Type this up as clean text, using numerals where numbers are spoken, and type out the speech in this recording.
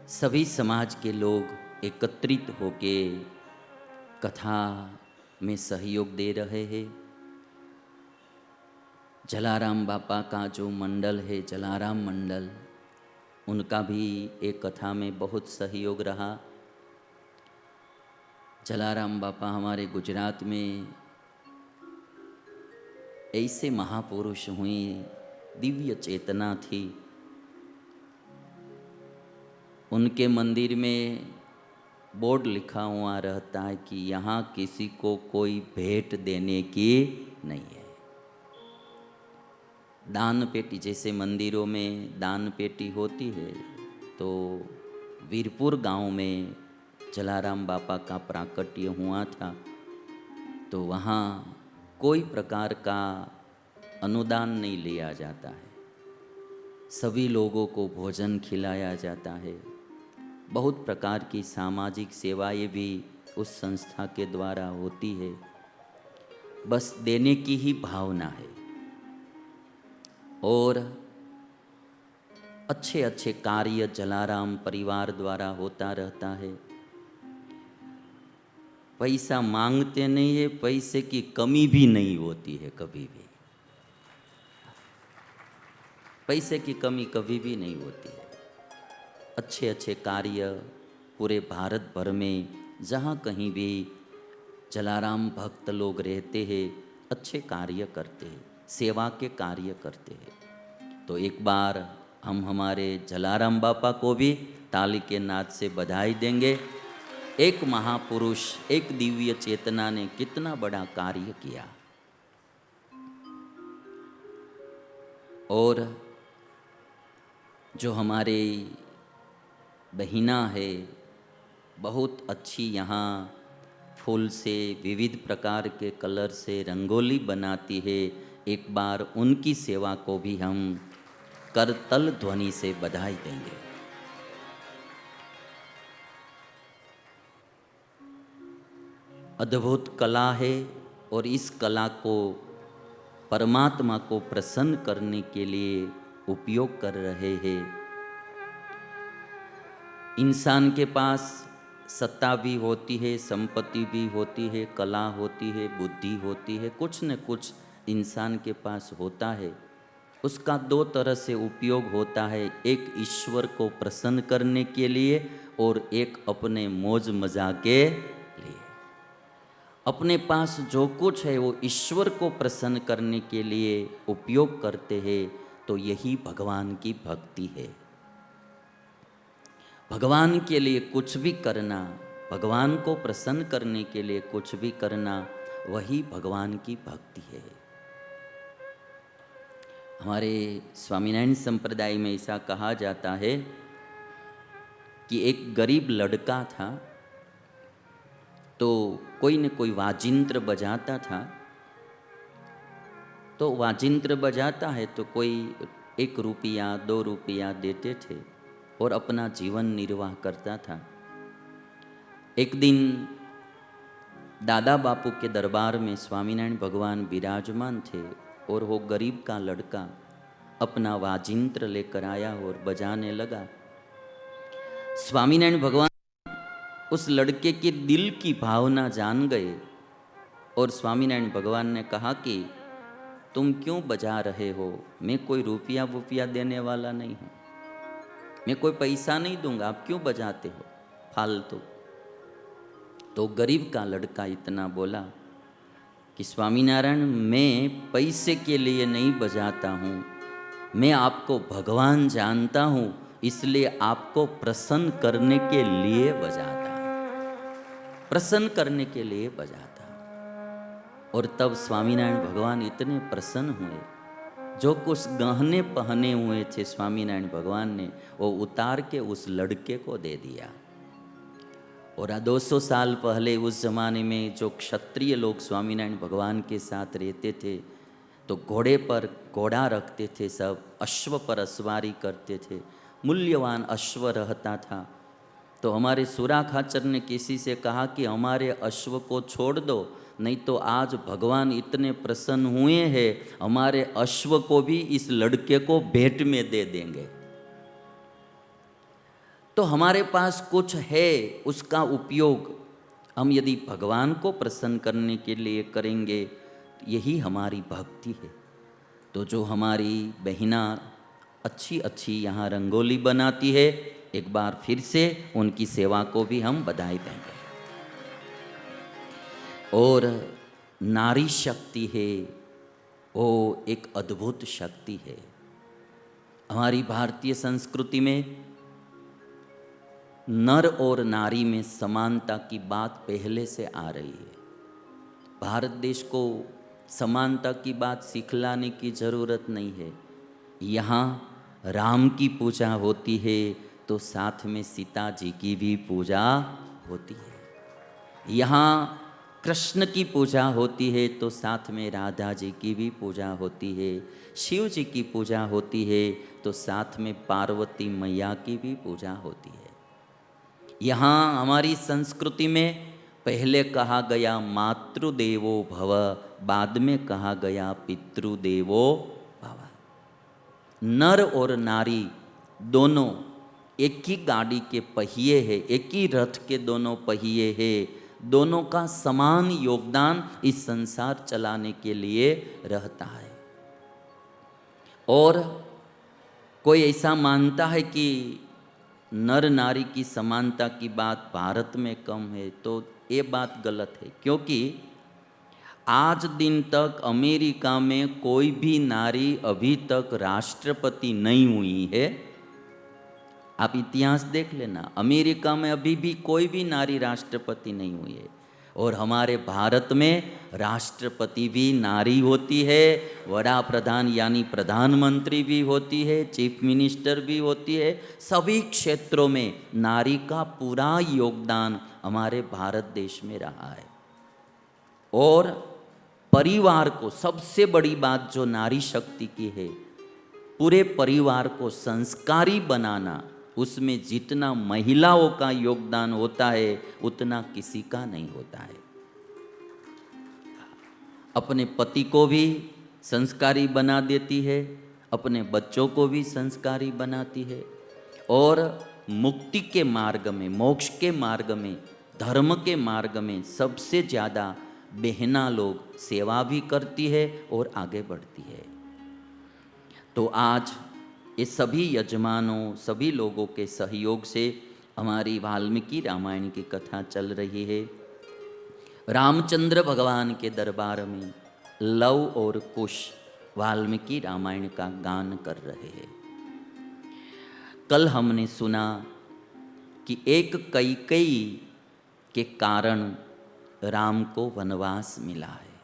सभी समाज के लोग एकत्रित होके कथा में सहयोग दे रहे हैं। जलाराम बापा का जो मंडल है, जलाराम मंडल, उनका भी एक कथा में बहुत सहयोग रहा। जलाराम बापा हमारे गुजरात में ऐसे महापुरुष हुए, दिव्य चेतना थी। उनके मंदिर में बोर्ड लिखा हुआ रहता है कि यहाँ किसी को कोई भेंट देने की नहीं है। दान पेटी, जैसे मंदिरों में दान पेटी होती है, तो वीरपुर गांव में जलाराम बापा का प्राकट्य हुआ था, तो वहाँ कोई प्रकार का अनुदान नहीं लिया जाता है। सभी लोगों को भोजन खिलाया जाता है। बहुत प्रकार की सामाजिक सेवाएं भी उस संस्था के द्वारा होती है। बस देने की ही भावना है और अच्छे अच्छे कार्य जलाराम परिवार द्वारा होता रहता है। पैसा मांगते नहीं है, पैसे की कमी भी नहीं होती है कभी भी। पैसे की कमी कभी भी नहीं होती है। अच्छे अच्छे कार्य पूरे भारत भर में जहाँ कहीं भी जलाराम भक्त लोग रहते हैं, अच्छे कार्य करते हैं, सेवा के कार्य करते हैं। तो एक बार हम हमारे जलाराम बापा को भी ताली के नाद से बधाई देंगे। एक महापुरुष, एक दिव्य चेतना ने कितना बड़ा कार्य किया। और जो हमारे बहिना है, बहुत अच्छी यहाँ फूल से विविध प्रकार के कलर से रंगोली बनाती है। एक बार उनकी सेवा को भी हम करतल ध्वनि से बधाई देंगे। अद्भुत कला है और इस कला को परमात्मा को प्रसन्न करने के लिए उपयोग कर रहे हैं। इंसान के पास सत्ता भी होती है, संपत्ति भी होती है, कला होती है, बुद्धि होती है, कुछ न कुछ इंसान के पास होता है। उसका दो तरह से उपयोग होता है, एक ईश्वर को प्रसन्न करने के लिए और एक अपने मौज मजा के लिए। अपने पास जो कुछ है वो ईश्वर को प्रसन्न करने के लिए उपयोग करते हैं, तो यही भगवान की भक्ति है। भगवान के लिए कुछ भी करना, भगवान को प्रसन्न करने के लिए कुछ भी करना, वही भगवान की भक्ति है। हमारे स्वामीनारायण संप्रदाय में ऐसा कहा जाता है कि एक गरीब लड़का था, तो कोई न कोई वाजिंत्र बजाता था। तो वाजिंत्र बजाता है तो कोई 1 रुपया 2 रुपया देते थे और अपना जीवन निर्वाह करता था। एक दिन दादा बापू के दरबार में स्वामीनारायण भगवान विराजमान थे और वो गरीब का लड़का अपना वाजिंत्र लेकर आया और बजाने लगा। स्वामीनारायण भगवान उस लड़के के दिल की भावना जान गए और स्वामीनारायण भगवान ने कहा कि तुम क्यों बजा रहे हो? मैं कोई रुपया वुपया देने वाला नहीं हूँ, मैं कोई पैसा नहीं दूंगा, आप क्यों बजाते हो फालतू? तो गरीब का लड़का इतना बोला कि स्वामीनारायण, मैं पैसे के लिए नहीं बजाता हूँ, मैं आपको भगवान जानता हूँ, इसलिए आपको प्रसन्न करने के लिए बजाता, प्रसन्न करने के लिए बजाता। और तब स्वामीनारायण भगवान इतने प्रसन्न हुए, जो कुछ गहने पहने हुए थे स्वामीनारायण भगवान ने, वो उतार के उस लड़के को दे दिया। और 200 साल पहले उस जमाने में जो क्षत्रिय लोग स्वामीनारायण भगवान के साथ रहते थे, तो घोड़े पर घोड़ा रखते थे, सब अश्व पर सवारी करते थे, मूल्यवान अश्व रहता था। तो हमारे सुरा खाचर ने किसी से कहा कि हमारे अश्व को छोड़ दो, नहीं तो आज भगवान इतने प्रसन्न हुए हैं, हमारे अश्व को भी इस लड़के को भेंट में दे देंगे। तो हमारे पास कुछ है, उसका उपयोग हम यदि भगवान को प्रसन्न करने के लिए करेंगे, यही हमारी भक्ति है। तो जो हमारी बहिना अच्छी अच्छी यहाँ रंगोली बनाती है, एक बार फिर से उनकी सेवा को भी हम बधाई देंगे। और नारी शक्ति है, वो एक अद्भुत शक्ति है। हमारी भारतीय संस्कृति में नर और नारी में समानता की बात पहले से आ रही है। भारत देश को समानता की बात सिखलाने की ज़रूरत नहीं है। यहाँ राम की पूजा होती है तो साथ में सीता जी की भी पूजा होती है। यहाँ कृष्ण की पूजा होती है तो साथ में राधा जी की भी पूजा होती है। शिव जी की पूजा होती है तो साथ में पार्वती मैया की भी पूजा होती है। यहाँ हमारी संस्कृति में पहले कहा गया मातृदेवो भव, बाद में कहा गया पितृदेवो भव। नर और नारी दोनों एक ही गाड़ी के पहिए हैं, एक ही रथ के दोनों पहिए हैं। दोनों का समान योगदान इस संसार चलाने के लिए रहता है। और कोई ऐसा मानता है कि नर नारी की समानता की बात भारत में कम है, तो ये बात गलत है। क्योंकि आज दिन तक अमेरिका में कोई भी नारी अभी तक राष्ट्रपति नहीं हुई है। आप इतिहास देख लेना, अमेरिका में अभी भी कोई भी नारी राष्ट्रपति नहीं हुई है। और हमारे भारत में राष्ट्रपति भी नारी होती है, वड़ा प्रधान यानी प्रधानमंत्री भी होती है, चीफ मिनिस्टर भी होती है। सभी क्षेत्रों में नारी का पूरा योगदान हमारे भारत देश में रहा है। और परिवार को, सबसे बड़ी बात जो नारी शक्ति की है, पूरे परिवार को संस्कारी बनाना, उसमें जितना महिलाओं का योगदान होता है उतना किसी का नहीं होता है। अपने पति को भी संस्कारी बना देती है, अपने बच्चों को भी संस्कारी बनाती है। और मुक्ति के मार्ग में, मोक्ष के मार्ग में, धर्म के मार्ग में सबसे ज़्यादा बहना लोग सेवा भी करती है और आगे बढ़ती है। तो आज ये सभी यजमानों, सभी लोगों के सहयोग से हमारी वाल्मीकि रामायण की कथा चल रही है। रामचंद्र भगवान के दरबार में लव और कुश वाल्मीकि रामायण का गान कर रहे हैं। कल हमने सुना कि एक कैकेयी के कारण राम को वनवास मिला है।